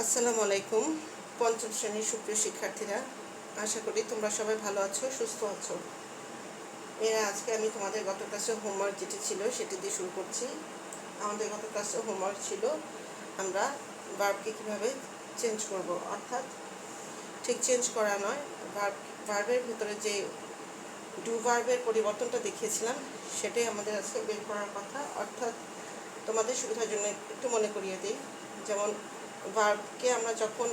আসসালামু আলাইকুম। পঞ্চম শ্রেণীর সুপ্রিয় শিক্ষার্থীরা, আশা করি তোমরা সবাই ভালো আছো, সুস্থ আছো। আজকে আমি তোমাদের গত ক্লাসে হোমওয়ার্ক যেটি ছিল সেটি দিয়ে শুরু করছি। আমাদের গত ক্লাসে হোমওয়ার্ক ছিল আমরা ভার্বকে কীভাবে চেঞ্জ করব, অর্থাৎ ঠিক চেঞ্জ করা নয়, ভার্বের ভিতরে যে ডু ভার্বের পরিবর্তনটা দেখিয়েছিলাম সেটাই আমাদের আজকে বের করার কথা। অর্থাৎ তোমাদের সুবিধার জন্য একটু মনে করিয়ে দিই, যেমন ভার্বকে আমরা যখন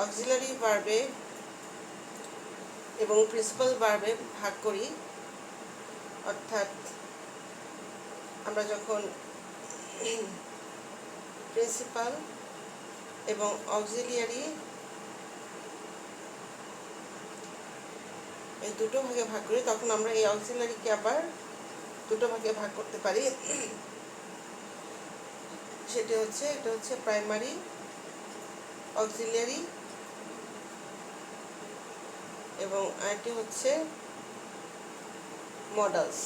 অক্সিলারি ভার্বে এবং প্রিন্সিপাল ভার্বে ভাগ করি, অর্থাৎ আমরা যখন প্রিন্সিপাল এবং অক্সিলিয়ারি এই দুটো ভাগে ভাগ করি, তখন আমরা এই অক্সিলারিকে আবার দুটো ভাগে ভাগ করতে পারি। এটা হচ্ছে প্রাইমারি অক্সিলিয়ারি এবং আরেকটি হচ্ছে মডালস।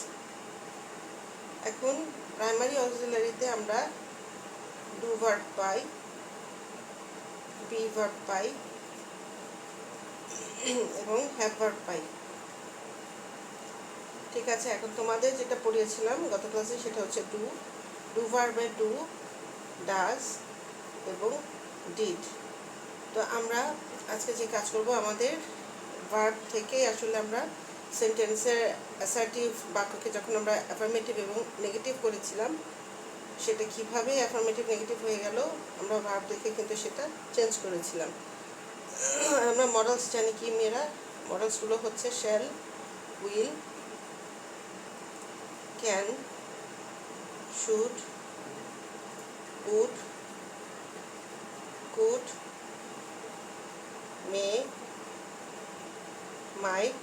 এখন প্রাইমারি অক্সিলারিতে আমরা ডু ভার্ব পাই, বি ভার্ব পাই এবং হ্যাভ ভার্ব পাই। ঠিক আছে, এখন তোমাদের যেটা পড়িয়েছিলাম গত ক্লাসে সেটা হচ্ছে ডু ভার্বের ডু, ডাজ এবং ডিড। তো আমরা আজকে যে কাজ করব, আমাদের ভার্ব থেকে আসলে আমরা সেন্টেন্সের অ্যাসার্টিভ বাক্যকে যখন আমরা অ্যাফার্মেটিভ এবং নেগেটিভ করেছিলাম, সেটা কিভাবে অ্যাফার্মেটিভ নেগেটিভ হয়ে গেল আমরা ভার্ব দেখে কিন্তু সেটা চেঞ্জ করেছিলাম। আমরা মডেলস জানি কি মেয়েরা? মডেলসগুলো হচ্ছে shall, will, can, should, would, could, may, might,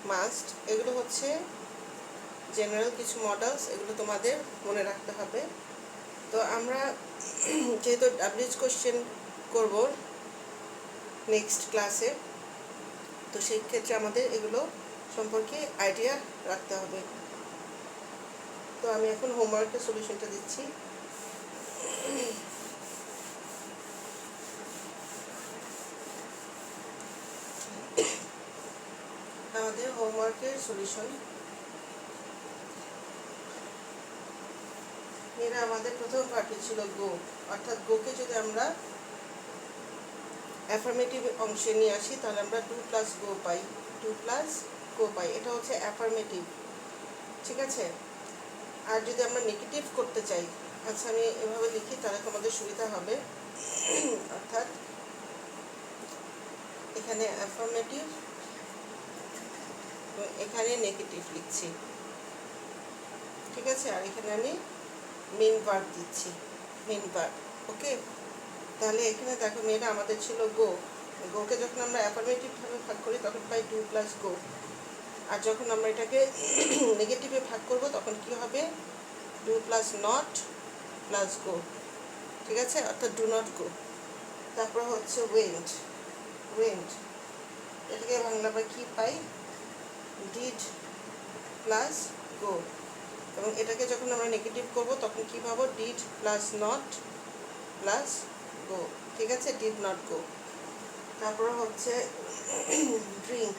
must. এগুলো হচ্ছে জেনারেল কিছু মডেলস, এগুলো তোমাদের মনে রাখতে হবে। তো আমরা যেহেতু ডাব্লিউএইচ কোশ্চেন করব নেক্সট ক্লাসে, তো সেই ক্ষেত্রে আমাদের এগুলো সম্পর্কে আইডিয়া রাখতে হবে। তো আমি এখন হোমওয়ার্কের সলিউশনটা দিচ্ছি। আমাদের হোমওয়ার্কের সলিউশন, এরা আমাদের প্রথম পার্টি ছিল গো, অর্থাৎ গোকে যদি আমরা অ্যাফার্মেটিভ অংশে নিয়ে আসি তাহলে আমরা ডু প্লাস গো পাই, ডু প্লাস গো পাই। এটা হচ্ছে অ্যাফার্মেটিভ, ঠিক আছে। আর যদি আমরা নেগেটিভ করতে চাই, আচ্ছা আমি এভাবে লিখি তাহলে তোমাদের সুবিধা হবে। অর্থাৎ এখানে অ্যাফার্মেটিভ, এখানে নেগেটিভ লিখছি, ঠিক আছে। আর এখানে আমি মেন ভার্ব দিচ্ছি, মেন ভার্ব। ওকে, তাহলে এখানে দেখো মেয়েরা আমাদের ছিল গো, গোকে যখন আমরা অ্যাফার্মেটিভভাবে ভাগ করি তখন পাই ডু প্লাস গো। আর যখন আমরা এটাকে নেগেটিভে ভাগ করব তখন কি হবে? ডু প্লাস নট প্লাস গো, ঠিক আছে, অর্থাৎ ডু নট গো। তারপর হচ্ছে ওয়েন্ট, ওয়েন্ট এটাকে বাংলা বা কী পাই? ডিড প্লাস গো। এবং এটাকে যখন আমরা নেগেটিভ করব তখন কী পাবো? ডিড প্লাস নট প্লাস গো, ঠিক আছে, ডিড নট গো। তারপর হচ্ছে ড্রিঙ্ক,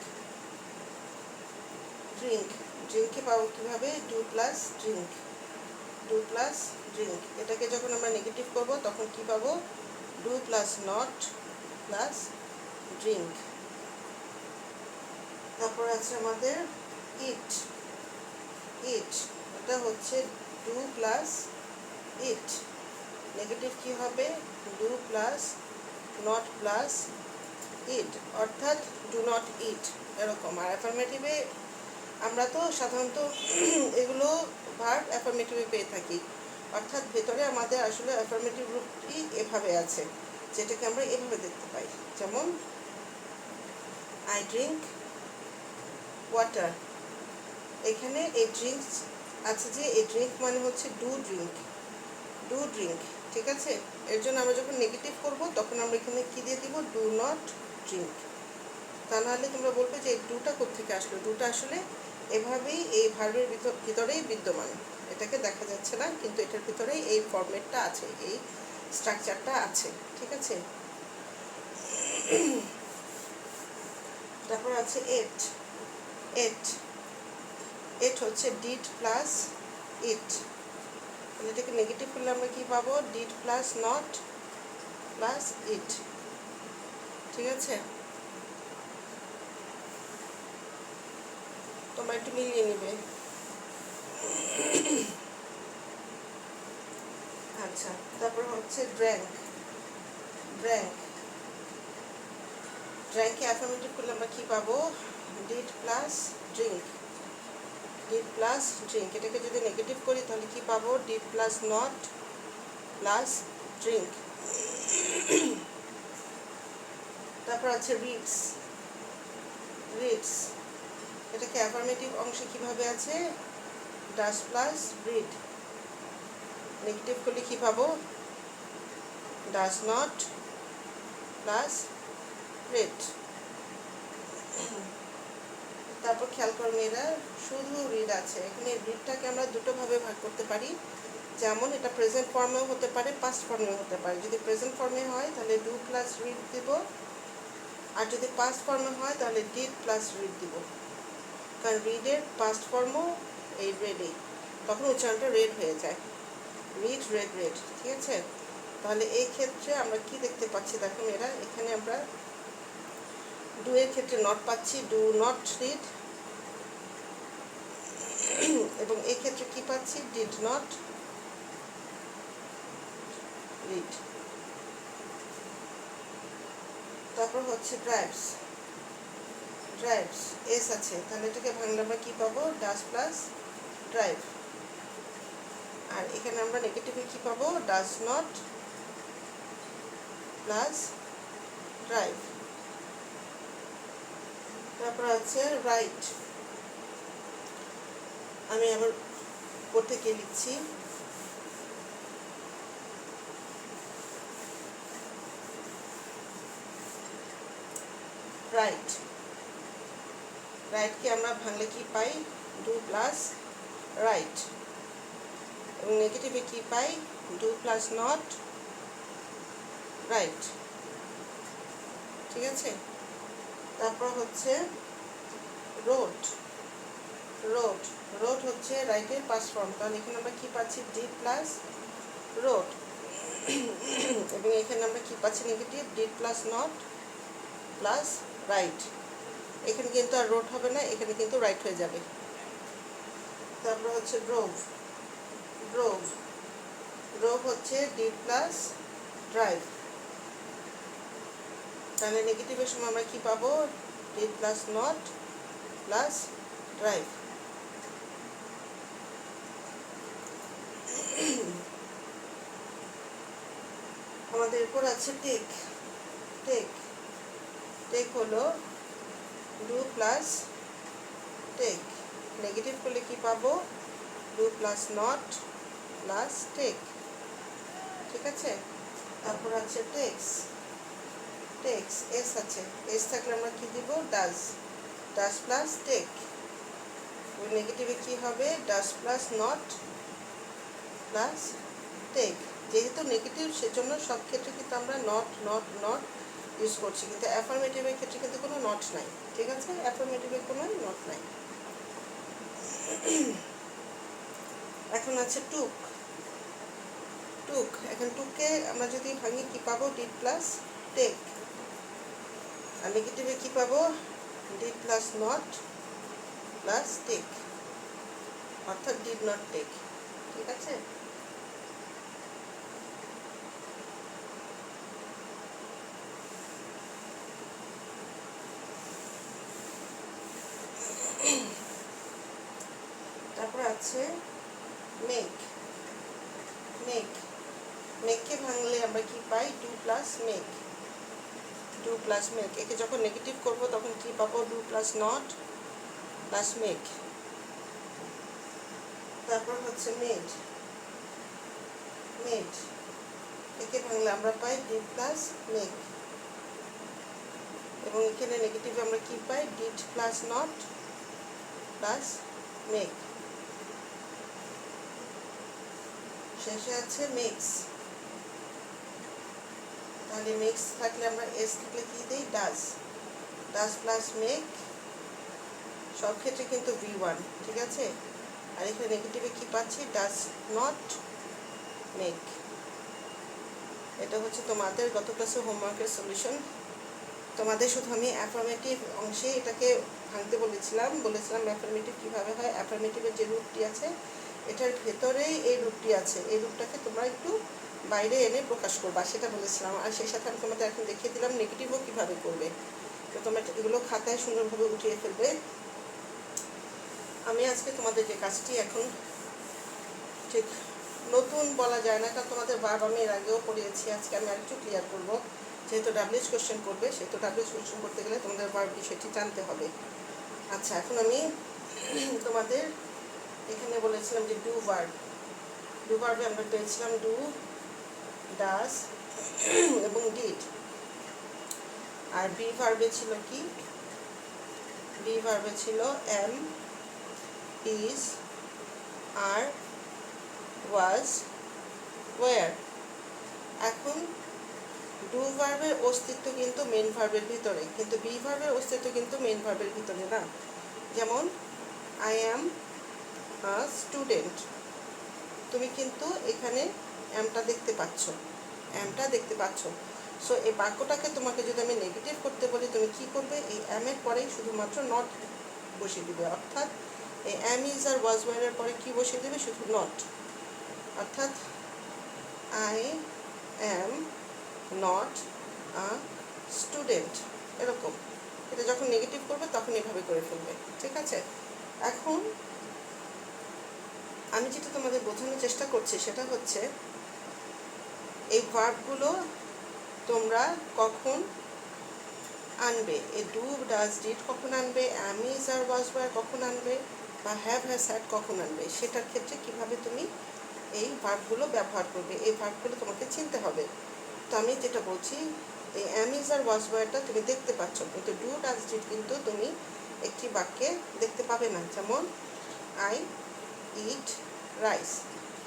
ড্রিঙ্ক, ড্রিঙ্ককে পাবো কীভাবে? Do plus drink, do plus drink. এটাকে যখন আমরা নেগেটিভ করব তখন কী পাবো? Do plus not plus drink. তারপর আছে আমাদের ইট, ইট, এটা হচ্ছে ডু প্লাস ইট, নেগেটিভ কী হবে? ডু প্লাস নট প্লাস ইট, অর্থাৎ ডু নট ইট, এরকম। আর অ্যাফার্মেটিভে আমরা তো সাধারণত এগুলো ভার্ব অ্যাফার্মেটিভে পেয়ে থাকি, অর্থাৎ ভেতরে আমাদের আসলে অ্যাফার্মেটিভ রূপটি এভাবে আছে, যেটাকে আমরা এভাবে দেখতে পাই। যেমন আই ড্রিঙ্ক ওয়াটার, এখানে এই ড্রিঙ্কস আছে, যে এই ড্রিঙ্ক মানে হচ্ছে ডু ড্রিঙ্ক, ডু ড্রিঙ্ক, ঠিক আছে। এর জন্য আমরা যখন নেগেটিভ করব তখন আমরা এখানে কী দিয়ে দিব? Do not drink. তা নাহলে তোমরা বলবে যে ডুটা কোত্থেকে আসলো? ডুটা আসলে এভাবেই এই ভার্বের ভিতরেই বিদ্যমান, এটাকে দেখা যাচ্ছে না, কিন্তু এটার ভিতরেই এই ফরম্যাটটা আছে, এই স্ট্রাকচারটা আছে, ঠিক আছে। তারপর আছে এট। এট এট হচ্ছে ডিড প্লাস ইট, এটাকে নেগেটিভ করলে আমরা কি পাবো? ডিড প্লাস নট প্লাস ইট, ঠিক আছে। তোমরা একটু মিলিয়ে নিবে। আচ্ছা, তারপর হচ্ছে ড্র্যাঙ্ক। ড্র্যাঙ্ক ড্র্যাঙ্ককে অ্যাফার্মেটিভ করলে আমরা কি পাবো? Did plus drink. Did plus drink, এটাকে যদি নেগেটিভ করি তাহলে কি পাবো? Did plus not plus drink. তারপর আছে রিডস। রিডস এটাকে অ্যাফার্মেটিভ অংশে কিভাবে আছে? ডাস প্লাস রিড। নেগেটিভ করলে কি পাবো? Does not plus read. তারপর খেয়াল করো মেয়েরা, শুধু রিড আছে। এখানে রিডটাকে আমরা দুটোভাবে ভাগ করতে পারি, যেমন এটা প্রেজেন্ট ফর্মেও হতে পারে, পাস্ট ফর্মেও হতে পারে। যদি প্রেজেন্ট ফর্মে হয় তাহলে ডু প্লাস রিড দিব, আর যদি পাস্ট ফর্মে হয় তাহলে ডিড প্লাস রিড দিব। কারণ রিডের পাস্ট ফর্মও এই রেডেই, তখন উচ্চারণটা রেড হয়ে যায়। রিড রেড রেড, ঠিক আছে। তাহলে এই ক্ষেত্রে আমরা কি দেখতে পাচ্ছি? দেখো মেয়েরা, এখানে আমরা ডু এর ক্ষেত্রে নট পাচ্ছি, ডু নট রিড, এবং এই ক্ষেত্রে কি পাচ্ছি? Did not read. তারপর হচ্ছে ড্রাইভস। ড্রাইভস এস আছে, তাহলে এটাকে ভাঙলে আমরা কি পাবো? ডাস প্লাস ড্রাইভ। আর এখানে আমরা নেগেটিভে কি পাবো? Does not plus drive. তারপর আছে রাইট। আমি আবার উপর থেকে লিখছি। রাইট। রাইটকে আমরা ভাঙলে কি পাই? Do plus right. এবং নেগেটিভে কি পাই? ডু প্লাস নট রাইট, ঠিক আছে। তারপর হচ্ছে রোড। রোড রোড হচ্ছে রাইটের পাস্ট ফর্ম, তাহলে এখানে আমরা কি পাচ্ছি? Did plus road. এবং এখানে আমরা কি পাচ্ছি? Negative did plus not plus right. এখানে কিন্তু আর রোড হবে না, এখানে কিন্তু রাইট হয়ে যাবে। তারপর হচ্ছে ড্রোভ। ড্রোভ ড্রোভ হচ্ছে ডিড প্লাস ড্রাইভ, তাহলে নেগেটিভের সময় আমরা কি পাবো? Did plus not plus drive. আমাদের এরপর আছে টেক। টেক টেক হলো ডু প্লাস টেক। নেগেটিভ করলে কি পাবো? Do plus not plus take, ঠিক আছে। তারপর আছে টেক্স। টেক্স এস আছে, এস থাকলে আমরা কি দিব? ডাস। ডাস প্লাস টেক। নেগেটিভে কি হবে? Does plus not plus take. যেহেতু নেগেটিভ সেজন্য সব ক্ষেত্রে কিন্তু আমরা নট নট নট ইউজ করছি, কিন্তু অ্যাফার্মেটিভের ক্ষেত্রে কিন্তু কোনো নট নাই, ঠিক আছে। অ্যাফার্মেটিভের কোনো নট নাই। এখন আছে টুক। টুক, এখন টুককে আমরা যদি ভাঙি কি পাবো? Did plus take. আর নেগেটিভে কি পাবো? Did plus not plus take, অর্থাৎ ডিড নট টেক, ঠিক আছে। তারপর আছে মেক। মেক মেককে ভাঙলে আমরা কি পাই? Do plus make. Do plus make, একে যখন নেগেটিভ করবো তখন কি পাবো? Do plus not plus make. তারপর হচ্ছে মেড। মেড একে ভাঙলে আমরা পাই ডিড প্লাস মেক, এবং এখানে নেগেটিভ আমরা কি পাই? Did plus not plus make. শেষে আছে মিক্স। তাহলে মেক্স থাকলে আমরা এস থাকলে কী দিই, ডাজ। ডাজ প্লাস মেক, সব ক্ষেত্রে কিন্তু V1, ঠিক আছে। আর এখানে নেগেটিভে কী পাচ্ছি, ডাজ নট মেক। এটা হচ্ছে তোমাদের গত ক্লাসের হোমওয়ার্কের সলিউশন। তোমাদের শুধু আমি অ্যাফার্মেটিভ অংশে এটাকে ভাঙতে বলেছিলাম অ্যাফার্মেটিভ কীভাবে হয়। অ্যাফার্মেটিভের যে রূপটি আছে এটার ভেতরেই এই রূপটি আছে, এই রূপটাকে তোমরা একটু বাইরে এনে প্রকাশ করবা, সেটা বলেছিলাম। আর সেই সাথে আমি তোমাদের এখন দেখিয়ে দিলাম নেগেটিভও কীভাবে করবে। তো তোমরা এগুলো খাতায় সুন্দরভাবে উঠিয়ে ফেলবে। আমি আজকে তোমাদের যে কাজটি এখন ঠিক নতুন বলা যায় না, কারণ তোমাদের ভার্ব আমি এর আগেও পড়িয়েছি, আজকে আমি আরেকটু ক্লিয়ার করবো। যেহেতু ডাব্লিউএইচ কোশ্চেন করবে, সেহেতু ডাব্লিউএইচ কোশ্চেন করতে গেলে তোমাদের ভার্ব বিষয়টি জানতে হবে। আচ্ছা, এখন আমি তোমাদের এখানে বলেছিলাম যে ডু ভার্বে আমরা পেয়েছিলাম ডু, ডাজ এবং ডিড। আর বি ভার্বে ছিল কি, বি ভার্বে ছিল am, is, are, was, were. এখন ডু ভার্বের অস্তিত্ব কিন্তু মেন ভার্বের ভিতরে, কিন্তু বি ভার্বের অস্তিত্ব কিন্তু মেন ভার্বের ভিতরে না। যেমন আই অ্যাম আ স্টুডেন্ট, তুমি কিন্তু এখানে অ্যামটা দেখতে পাচ্ছ। সো এই বাক্যটাকে তোমাকে যদি আমি নেগেটিভ করতে বলি, তুমি কি করবে, এই অ্যামের পরেই শুধুমাত্র নট বসিয়ে দিবে। অর্থাৎ এই অ্যাম, ইজ আর ওয়াজ, ওয়ারের পরে কি বসিয়ে দেবে, শুধু নট। অর্থাৎ I am not a student, এরকম। এটা যখন নেগেটিভ করবে তখন এভাবে করে ফেলবে, ঠিক আছে। এখন আমি যেটা তোমাদের বোঝানোর চেষ্টা করছি সেটা হচ্ছে এই ভার্বগুলো তোমরা কখন আনবে, এই ডু, ডাজ, ডিড কখন আনবে, অ্যাম, ইজ আর ওয়াজ, ওয়ার কখন আনবে, বা হ্যাভ, হ্যাজ, হ্যাড কখন আনবে, সেটার ক্ষেত্রে কিভাবে তুমি এই ভার্বগুলো ব্যবহার করবে, এই ভার্বগুলো তোমাকে চিনতে হবে। তো আমি যেটা বলছি, এই অ্যাম, ইজ আর ওয়াজ, ওয়ারটা তুমি দেখতে পাচ্ছ, কিন্তু ডু, ডাজ, ডিড কিন্তু তুমি একটি বাক্যে দেখতে পাবে না। যেমন আই ইট রাইস,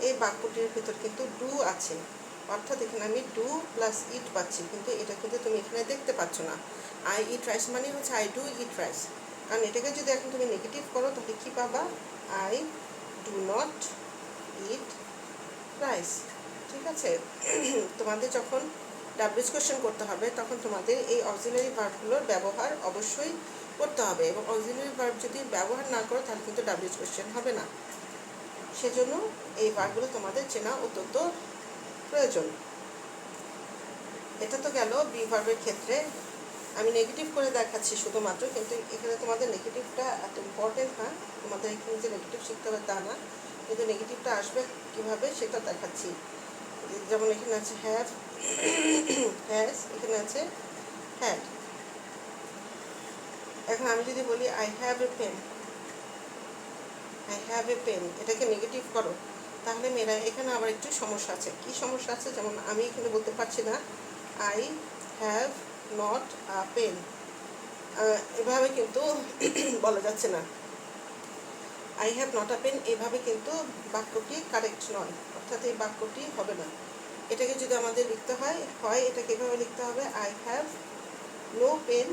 এই বাক্যটির ভিতর কিন্তু ডু আছে, অর্থাৎ এখানে আমি ডু প্লাস ইট পাচ্ছি, কিন্তু এটা কিন্তু তুমি এখানে দেখতে পাচ্ছ না। আই ইট রাইস মানে হচ্ছে আই ডু ইট রাইস, কারণ এটাকে যদি এখন তুমি নেগেটিভ করো তাহলে কী পাবা, I do not eat rice, ঠিক আছে। তোমাদের যখন ডাব্লিউএইচ কোশ্চেন করতে হবে তখন তোমাদের এই অক্সিলারি ভার্বগুলোর ব্যবহার অবশ্যই করতে হবে, এবং অক্সিলারি ভার্ব যদি ব্যবহার না করো তাহলে কিন্তু ডাব্লিউএইচ কোশ্চেন হবে না। সেজন্য এই ভার্বগুলো তোমাদের চেনা অত্যন্ত প্রয়োজন। এটা তো গেল বি ভার্বের ক্ষেত্রে। আমি নেগেটিভ করে দেখাচ্ছি শুধুমাত্র, কিন্তু এখানে তোমাদের নেগেটিভটা এত ইম্পর্টেন্ট না, তোমাদের এখানে যে নেগেটিভ শিখতে হবে তা না, কিন্তু নেগেটিভটা আসবে কীভাবে সেটা দেখাচ্ছি। যেমন এখানে আছে হ্যাভ, হ্যাজ, এখানে আছে হ্যাড। এখন আমি যদি বলি I have a pen, I have a pen, এটাকে নেগেটিভ করো, তাহলে মেয়েরা এখানে আবার একটু সমস্যা আছে। কি সমস্যা আছে, যেমন আমি এখানে বলতে পারছি না I have not a pen, এভাবে কিন্তু বলা যাচ্ছে না। I have not a pen, এভাবে কিন্তু বাক্যটি কারেক্ট নয়, অর্থাৎ এই বাক্যটি হবে না। এটাকে যদি আমাদের লিখতে হয় এটাকে এভাবে লিখতে হবে, I have no pen,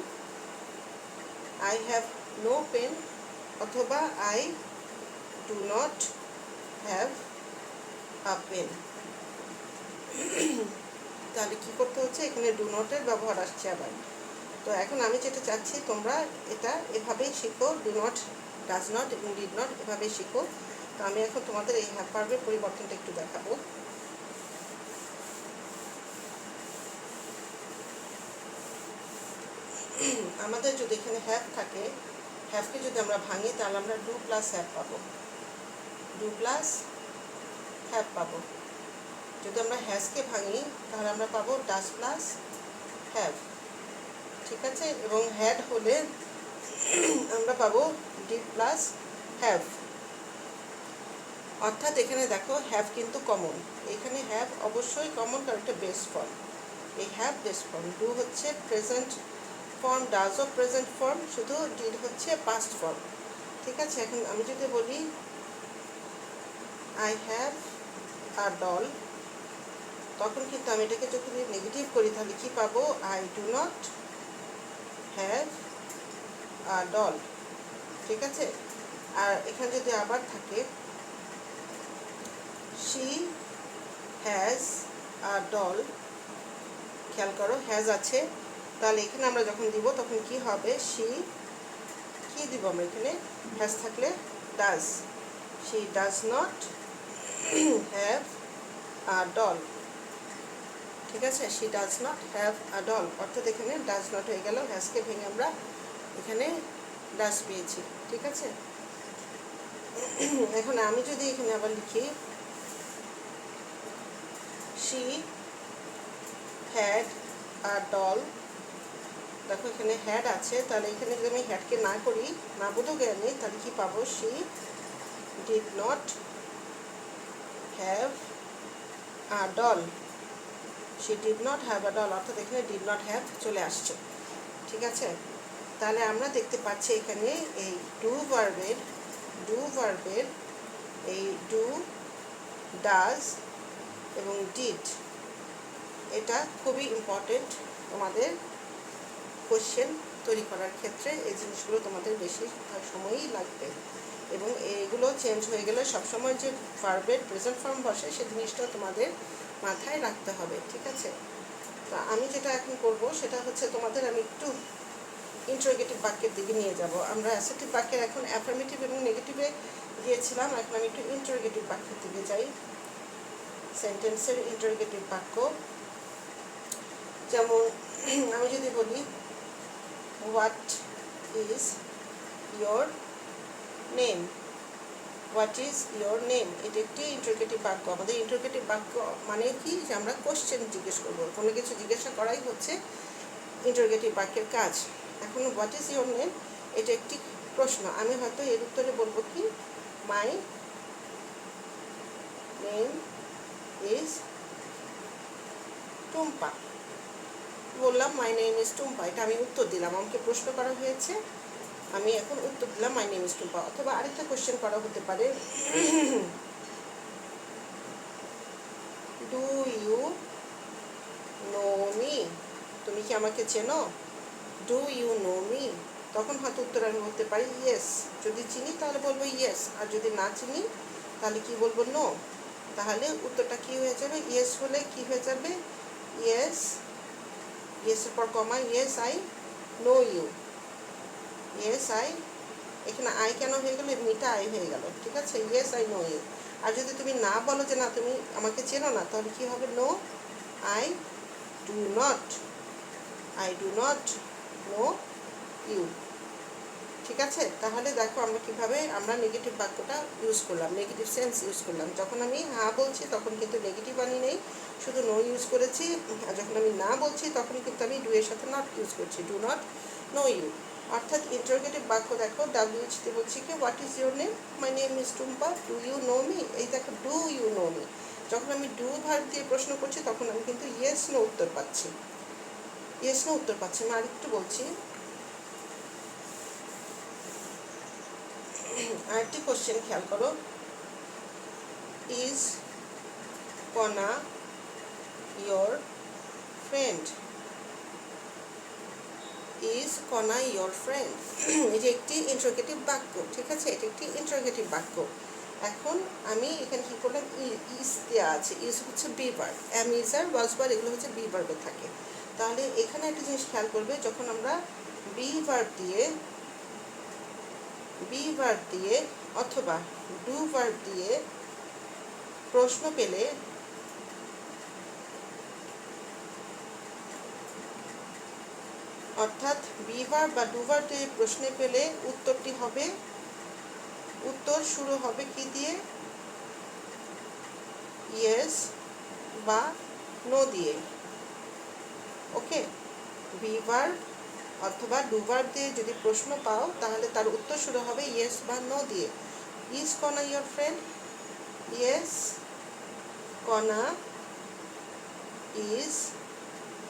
I have no pen, অথবা I do not have a pen. তাহলে কী করতে হচ্ছে, এখানে ডু নটের ব্যবহার আসছে আবার। তো এখন আমি যেটা চাচ্ছি তোমরা এটা এভাবেই শিখো, ডু নট, ডাজ নট এবং ডিড নট এভাবেই শিখো। তো আমি এখন তোমাদের এই হ্যাভ ভার্বের পরিবর্তনটা একটু দেখাবো। আমাদের যদি এখানে হ্যাভ থাকে, হ্যাভকে যদি আমরা ভাঙি তাহলে আমরা ডু প্লাস হ্যাভ পাবো, ডু প্লাস হ্যাভ পাবো। যদি আমরা হ্যাজকে ভাঙি তাহলে আমরা পাবো ডাজ প্লাস হ্যাভ, ঠিক আছে। এবং হ্যাড হলে আমরা পাবো ডিড প্লাস হ্যাভ। অর্থাৎ এখানে দেখো হ্যাভ কিন্তু কমন, এখানে হ্যাভ অবশ্যই কমন, কারণ এটা বেস ফর্ম, এই হ্যাভ বেস ফর্ম। ডু হচ্ছে প্রেজেন্ট ফর্ম, ডাজও প্রেজেন্ট ফর্ম, শুধু ডিড হচ্ছে পাস্ট ফর্ম, ঠিক আছে। এখন আমি যদি বলি আই হ্যাভ আ ডল, তখন কিন্তু আমি এটাকে যদি নেগেটিভ করি তাহলে কি পাবো, I do not have a doll. ঠিক আছে, আর এখানে যদি আবার থাকে শি হ্যাজ আ ডল, খেয়াল করো হ্যাজ আছে, তাহলে এখানে আমরা যখন দিব তখন কি হবে, শি কি দিব আমরা এখানে, হ্যাজ থাকলে does, she does not have a doll. ঠিক আছে, she does not have a doll, অর্থাৎ এখানে ডাজ নট হয়ে গেল, হ্যাজকে ভেঙে আমরা এখানে ডাজ পেয়েছি। ঠিক আছে, এখন আমি যদি এখানে আবার লিখি শি হ্যাড আ ডল, দেখো এখানে হ্যাড আছে, তাহলে এখানে যদি আমি হ্যাডকে না করি, না বোধক আনি, তাহলে কি পাবো, she did not have a doll, she did not have a doll, অর্থাৎ এখানে ডিড নট হ্যাভ চলে আসছে। ঠিক আছে, তাহলে আমরা দেখতে পাচ্ছি এখানে এই ডু ভার্বের এই ডু, ডাজ এবং ডিড, এটা খুবই ইম্পর্টেন্ট তোমাদের কোশ্চেন তৈরি করার ক্ষেত্রে। এই জিনিসগুলো তোমাদের বেশি সময়ই লাগবে, এবং এইগুলো চেঞ্জ হয়ে গেলে সবসময় যে ভার্বের প্রেজেন্ট ফর্ম বসে সে জিনিসটা তোমাদের মাথায় রাখতে হবে। ঠিক আছে, তা আমি যেটা এখন করব সেটা হচ্ছে তোমাদের আমি একটু ইন্টারোগেটিভ বাক্যের দিকে নিয়ে যাব। আমরা অ্যাসার্টিভ বাক্যের এখন অ্যাফার্মেটিভ এবং নেগেটিভে গিয়েছিলাম, এখন আমি একটু ইন্টারোগেটিভ বাক্যের দিকে যাই। সেন্টেন্সের ইন্টারোগেটিভ বাক্য, যেমন আমি যদি বলি what is your name, what is your name, এটা একটি ইন্টারোগেটিভ বাক্য। আমাদের ইন্টারোগেটিভ বাক্য মানে কি, যে আমরা কোশ্চেন জিজ্ঞেস করবো, কোনো কিছু জিজ্ঞাসা করাই হচ্ছে ইন্টারোগেটিভ বাক্যের কাজ। এখন হোয়াট ইজ ইয়োর নেম, এটা একটি প্রশ্ন, আমি হয়তো এর উত্তরে বলবো কি, মাই নেম ইজ টুম্পা, বললাম মাই নেম ইজ টুম্পা, এটা আমি উত্তর দিলাম, আমাকে প্রশ্ন করা হয়েছে, আমি এখন উত্তর দিলাম মাই নেম ইজ টুম্পা। অথবা আরেকটা কোশ্চেন করা হতে পারে, ডু ইউ নো মি, তুমি কি আমাকে চেনো, ডু ইউ নো মি, তখন হয়তো উত্তর আমি বলতে পারি ইয়েস, যদি চিনি তাহলে বলবো ইয়েস, আর যদি না চিনি তাহলে কি বলবো, নো। তাহলে উত্তরটা কি হয়ে যাবে, ইয়েস হলে কি হয়ে যাবে, ইয়েস, ইয়েসের পর comma, yes I know you, yes I, এখানে আই কেন হয়ে গেল, মিটা আই হয়ে গেল। ঠিক আছে, ইয়েস আই নো ইউ। আর যদি তুমি না বলো যে না তুমি আমাকে চেনো না, তাহলে কি হবে, know I do not, I do not know you. ঠিক আছে, তাহলে দেখো আমরা কিভাবে আমরা নেগেটিভ বাক্যটা ইউজ করলাম, নেগেটিভ সেন্স ইউজ করলাম। যখন আমি হ্যাঁ বলছি তখন কিন্তু নেগেটিভ আনি নেই, শুধু নো ইউজ করেছি, আর যখন আমি না বলছি তখন কিন্তু আমি ডু এর সাথে নট ইউজ করছি, ডু নট নো ইউ। অর্থাৎ ইন্টারোগেটিভ বাক্য দেখো, ডাব্লিউএইচতে বলছি কি, what is your name, my name is Tumpa, do you know me, এই দেখো ডু ইউ নো মি, যখন আমি ডু ভার্ব দিয়ে প্রশ্ন করছি তখন আমি কিন্তু ইয়েস নো উত্তর পাচ্ছি, ইয়েস নো উত্তর পাচ্ছি। আমি আরেকটু বলছি, আরেকটি কোশ্চেন খেয়াল করো, ইজ কনা ইয়োর ফ্রেন্ড, ইজ কনা ইয়োর ফ্রেন্ড, এটি একটি ইন্টারোগেটিভ বাক্য। ঠিক আছে, এটি একটি ইন্টারোগেটিভ বাক্য। এখন আমি এখানে কী করলাম, ইজ দেওয়া আছে, ইজ হচ্ছে be verb, am is are was verb এগুলো হচ্ছে বি ভার্বে থাকে। তাহলে এখানে একটা জিনিস খেয়াল করবে, যখন আমরা বি ভার্ব দিয়ে অথবা ডু ভার্ব দিয়ে প্রশ্ন পেলে, অর্থাৎ বি ভার্ব বা ডু ভার্ব দিয়ে প্রশ্নে পেলে উত্তরটি হবে, উত্তর শুরু হবে কি দিয়ে, ইয়েস বা নো দিয়ে। ওকে, বি ভার্ব অথবা ডু ভার্ব দিয়ে যদি প্রশ্ন পাও তাহলে তার উত্তর শুরু হবে ইয়েস বা নো দিয়ে। ইজ কনা ইয়োর ফ্রেন্ড, ইয়েস কনা ইজ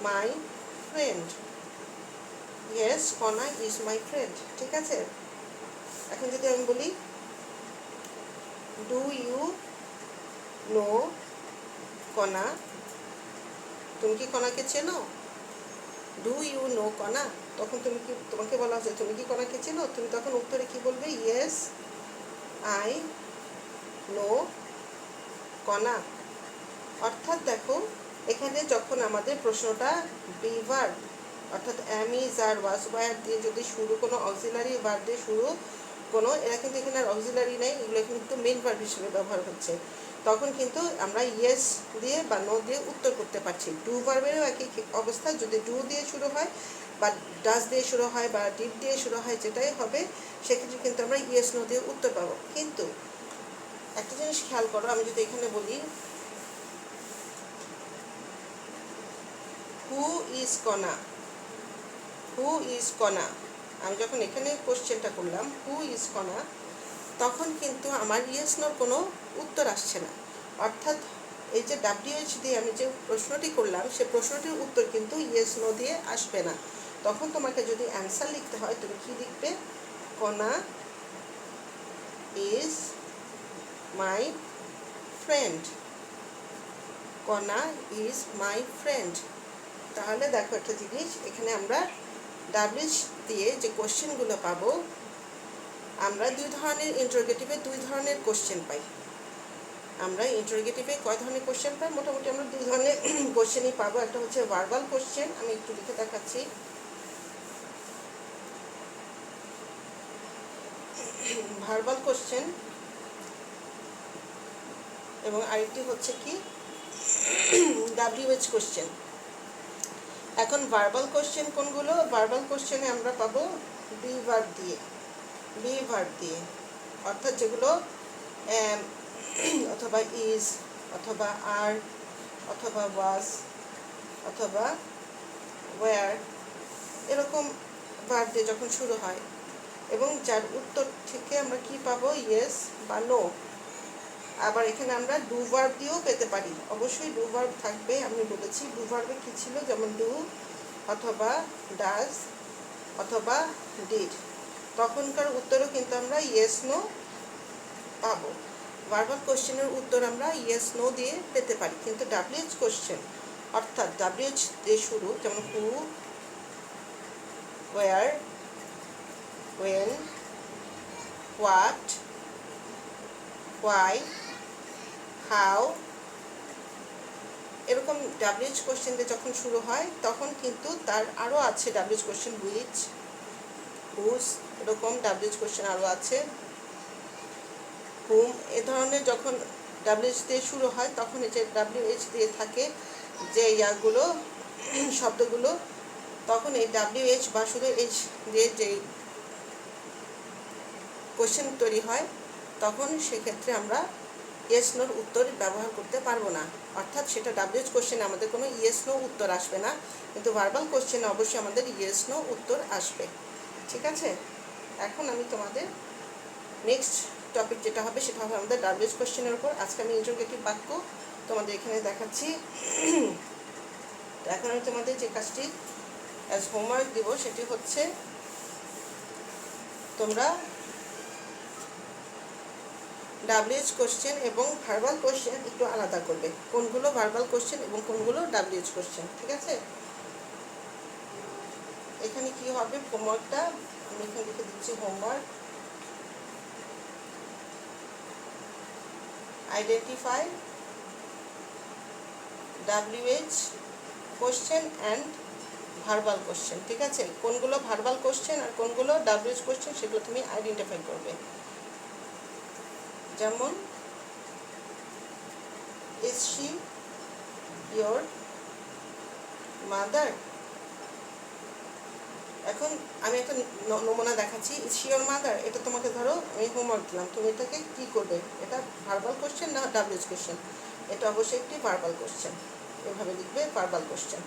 মাই ফ্রেন্ড, ইয়েস কনা ইজ মাই ফ্রেন্ড। ঠিক আছে, এখন যদি আমি বলি ডু ইউ নো কনা তুমি কি কণাকে চেনো? ডু ইউ নো কণা? তখন তোমাকে বলা হচ্ছে তুমি কি কণাকে চেনো, তুমি তখন উত্তরে কি বলবে? ইয়েস আই নো কণা। অর্থাৎ দেখো, এখানে যখন আমাদের প্রশ্নটা বি ভার্ব অর্থাৎ অ্যাম, ইজ, আর, ওয়াজ, ওয়্যার দিয়ে যদি শুরু, কোনো অক্সিলারি ভার্ব দিয়ে শুরু, কোনো, এরা কিন্তু এখানে আর অক্সিলারি নেই, এগুলো কিন্তু মেন ভার্ব হিসেবে ব্যবহার হচ্ছে, তখন কিন্তু আমরা ইয়েস দিয়ে বা নো দিয়ে উত্তর করতে পারছি। ডু ভার্বেরও একই অবস্থা, যদি ডু দিয়ে শুরু হয় বা ডাস দিয়ে শুরু হয় বা ডিড দিয়ে শুরু হয়, যেটাই হবে সেক্ষেত্রে কিন্তু আমরা ইয়েস নো দিয়ে উত্তর পাবো। কিন্তু একটা জিনিস খেয়াল করো, আমি যদি এখানে বলি হু ইজ কণা, হু ইজ কণা, আমি যখন এখানে কোশ্চেনটা করলাম হু ইজ কণা, তখন কিন্তু আমার ইয়েস নোর কোনো উত্তর আসছে না। অর্থাৎ এই যে ডাব্লিউএইচ দিয়ে আমি যে প্রশ্নটি করলাম সে প্রশ্নটির উত্তর কিন্তু ইয়েস নো দিয়ে আসবে না। তখন তোমাকে যদি অ্যান্সার লিখতে হয় তুমি কি লিখবে? কণা ইজ মাই ফ্রেন্ড, কণা ইজ মাই ফ্রেন্ড। তাহলে দেখো একটা জিনিস, এখানে আমরা ডাব্লিউএইচ দিয়ে যে কোশ্চেনগুলো পাবো, আমরা দুই ধরনের ইন্টারোগেটিভে দুই ধরনের কোশ্চেন পাই। আমরা ইন্টারোগেটিভে কয় ধরনের কোশ্চেন পাই? মোটামুটি আমরা দুই ধরনের কোশ্চেনই পাবো। একটা হচ্ছে ভার্বাল কোশ্চেন, আমি একটু লিখে দেখাচ্ছি। ভার্বাল কোশ্চেন, এবং আরেকটি হচ্ছে কি ডাব্লিউএইচ কোশ্চেন। এখন ভার্বাল কোশ্চেন কোনগুলো? ভার্বাল কোশ্চেনে আমরা পাবো বি ভার্ব দিয়ে, বি ভার্ব দিয়ে, অর্থাৎ যেগুলো অথবা ইজ অথবা আর অথবা ওয়াজ অথবা ওয়্যার, এরকম ভার্ব দিয়ে যখন শুরু হয়, এবং যার উত্তর থেকে আমরা কি পাবো? ইয়েস বা নো। আবার এখানে আমরা ডু ভার্ব দিয়েও পেতে পারি, অবশ্যই ডু ভার্ব থাকবে। আমি বলেছি ডু ভার্বে কী ছিল, যেমন ডু অথবা ডাজ অথবা ডিড, তখনকার উত্তরও কিন্তু আমরা ইয়েস নো পাবো। ভার্বাল কোশ্চেনের উত্তর আমরা ইয়েস নো দিয়ে পেতে পারি। কিন্তু ডাব্লিউএইচ কোশ্চেন অর্থাৎ ডাব্লিউএইচ দিয়ে শুরু, যেমন who, where, when, what, why, how, এরকম ডাব্লিউএইচ কোশ্চেন দিয়ে যখন শুরু হয় তখন কিন্তু তার আরও আছে ডাব্লিউএইচ কোশ্চেন, হুইচ, হুজ, এরকম ডাব্লিউএইচ কোশ্চেন আরও আছে, হুম। এ ধরনের যখন ডাব্লিউএইচ দিয়ে শুরু হয় তখন এই যে ডাব্লিউএইচ দিয়ে থাকে যে ইয়াগুলো, শব্দগুলো, তখন এই ডাব্লিউএইচ বা শুধু এইচ দিয়ে যে কোশ্চেন তৈরি হয়, তখন সেক্ষেত্রে আমরা ইয়েস নোর উত্তর ব্যবহার করতে পারবো না। অর্থাৎ সেটা ডাব্লিউএইচ কোশ্চেনে আমাদের কোনো ইয়েস নো উত্তর আসবে না, কিন্তু ভার্বাল কোশ্চেনে অবশ্যই আমাদের ইয়েস নো উত্তর আসবে। ঠিক আছে, এখন আমি তোমাদের নেক্সট টপিক যেটা হবে সেটা হবে আমাদের ডাব্লিউএইচ কোশ্চেনের উপর। আজকে আমি ইন্টারোগেটিভ বাক্য তোমাদের এখানে দেখাচ্ছি। এখন আমি তোমাদের যে কাজটি অ্যাজ হোমওয়ার্ক দিব সেটি হচ্ছে তোমরা ডাব্লিউএইচ কোশ্চেন এবং ভার্বাল কোশ্চেন একটু আলাদা করবে, কোনগুলো ভার্বাল কোশ্চেন এবং কোনগুলো ডাব্লিউএইচ কোশ্চেন। ঠিক আছে, এখানে কি হবে হোমওয়ার্কটা আমি এখানে লিখে দিচ্ছি। Homework, identify WH question and verbal question. ঠিক আছে, কোনগুলো ভার্বাল কোশ্চেন আর কোনগুলো ডাব্লিউএইচ কোশ্চেন সেগুলো তুমি আইডেন্টিফাই করবে। যেমন ইজ শি ইয়োর মাদার। এখন আমি একটা নমুনা দেখাচ্ছি, ইজ শি ইয়োর মাদার, এটা তোমাকে ধরো আমি হোমওয়ার্ক দিলাম, তুমি এটাকে কী করবে? এটা ভার্বাল কোশ্চেন না ডাব্লিউএইচ কোশ্চেন? এটা অবশ্যই একটি ভার্বাল কোশ্চেন, এভাবে লিখবে ভার্বাল কোশ্চেন।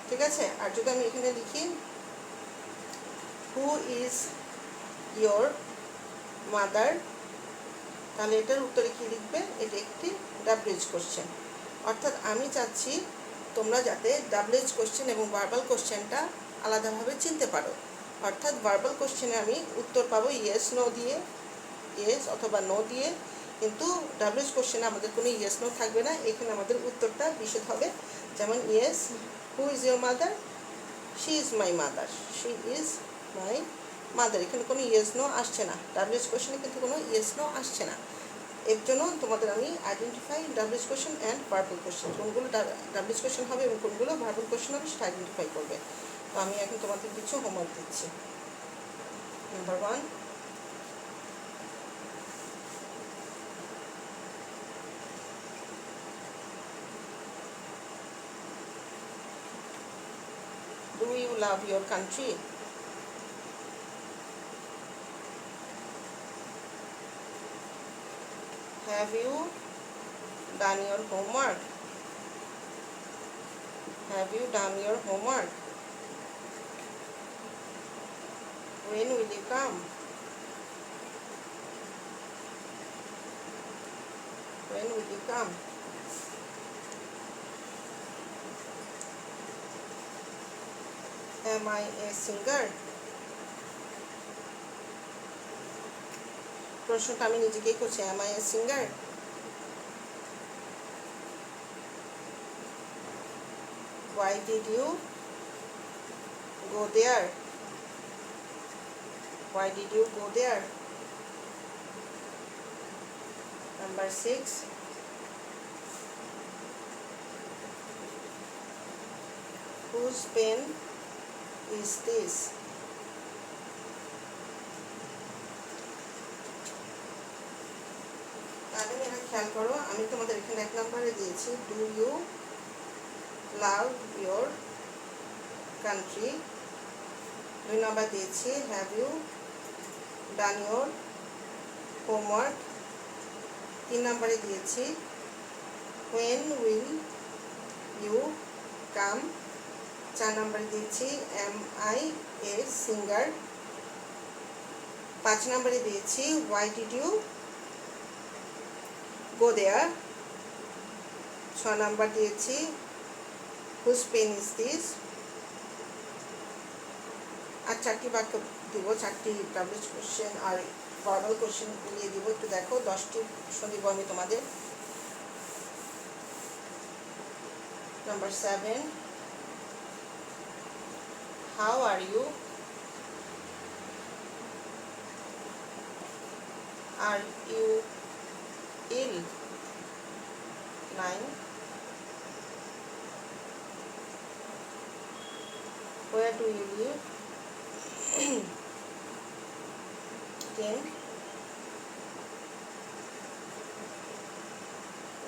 ঠিক আছে, আর যদি আমি এখানে লিখি হু ইজ ইয়োর মাদার, তাহলে এটার উত্তরে কী লিখবে? এটা একটি ডাব্লিউএইচ কোশ্চেন। অর্থাৎ আমি চাচ্ছি তোমরা যাতে ডাব্লিউএইচ কোশ্চেন এবং ভার্বাল কোশ্চেনটা আলাদাভাবে চিনতে পারো। অর্থাৎ ভার্বাল কোশ্চেনে আমি উত্তর পাবো ইয়েস নো দিয়ে, ইয়েস অথবা নো দিয়ে, কিন্তু ডাব্লিউএইচ কোশ্চেনে আমাদের কোনো ইয়েস নো থাকবে না, এখানে আমাদের উত্তরটা বিশদ হবে। যেমন yes, who is your mother, she is my mother, she is my mother, এখানে কোনো ইয়েস নো আসছে না। ডাব্লিউএইচ কোশ্চেনে কিন্তু কোনো ইয়েস নো আসছে না। এর জন্য তোমাদের আমি identify WH question and verbal question, কোনগুলো ডাব্লিউএইচ কোশ্চেন হবে এবং কোনগুলো ভার্বাল কোশ্চেন হবে সেটা আইডেন্টিফাই করবে। তো আমি এখন তোমাদের কিছু হোমওয়ার্ক দিচ্ছি। Number 1, do you love your country? Have you done your homework? Have you done your homework? When will you come? When will you come? Am I a singer? প্রশ্নটা আমি নিজেকেই করছি, am I a singer? Why did you go there? Why did you go there? Number 6, whose pen is this? তাহলে এরা খেয়াল করো, আমি তোমাদের এখানে 1 নম্বরে দিয়েছি do you love your country, 2 নম্বর দিয়েছি have you done your homework, 3 নম্বরে দিয়েছি হোয়েন উইল ইউ কাম, 4 নম্বরে দিয়েছি এম আই এ সিঙ্গার, 5 নম্বরে দিয়েছি why did you go there, 6 নম্বর দিয়েছি হুজ পেন ইজ দিস। আর 4টি বাক্য দিব, 4টি ডাব্লিউএইচ কোশ্চেন আর ভার্বাল কোশ্চেন মিলিয়ে দিব। একটু দেখো, 10টি প্রশ্ন দিব আমি তোমাদের। Number 7, how are you? Are you ill? 9, where do you live? 10,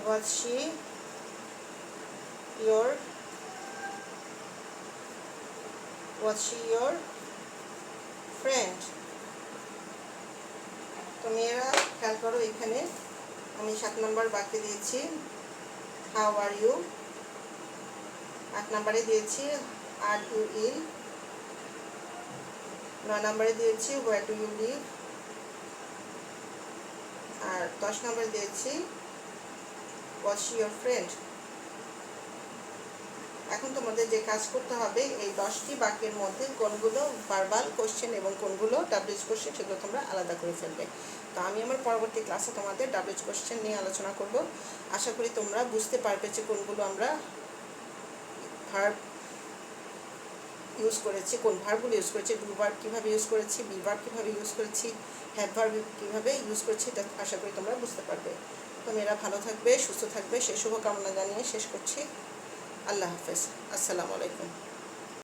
was she your friend? তো মেয়েরা খেয়াল করো, এখানে আমি 7 নম্বর বাক্যে দিয়েছি হাউ আর ইউ, 8 নম্বরে দিয়েছি আর ইউ ইল, 9 নম্বরে দিয়েছি হোয়ার ডু ইউ লিভ, আর 10 নম্বরে দিয়েছি ওয়াজ শি ইয়োর ফ্রেন্ড। এখন তোমাদের যে কাজ করতে হবে, এই 10টি বাক্যের মধ্যে কোনগুলো ভার্বাল কোশ্চেন এবং কোনগুলো ডাব্লিউএইচ কোশ্চেন সেগুলো তোমরা আলাদা করে ফেলবে। তো আমি আমার পরবর্তী ক্লাসে তোমাদের ডাব্লিউএইচ কোশ্চেন নিয়ে আলোচনা করব। আশা করি তোমরা বুঝতে পারবে যে কোনগুলো আমরা ভার্ব ইউজ করেছি, কোন ভার্বগুলো ইউজ করেছি, ডু ভার্ব কীভাবে ইউজ করেছি, বি ভার্ব কীভাবে ইউজ করেছি, হ্যাভ ভার্ব কীভাবে ইউজ করেছি, এটা আশা করি তোমরা বুঝতে পারবে। তো মেয়েরা ভালো থাকবে, সুস্থ থাকবে, সেই শুভকামনা জানিয়ে শেষ করছি। আল্লাহ হাফেজ, আসসালামু আলাইকুম।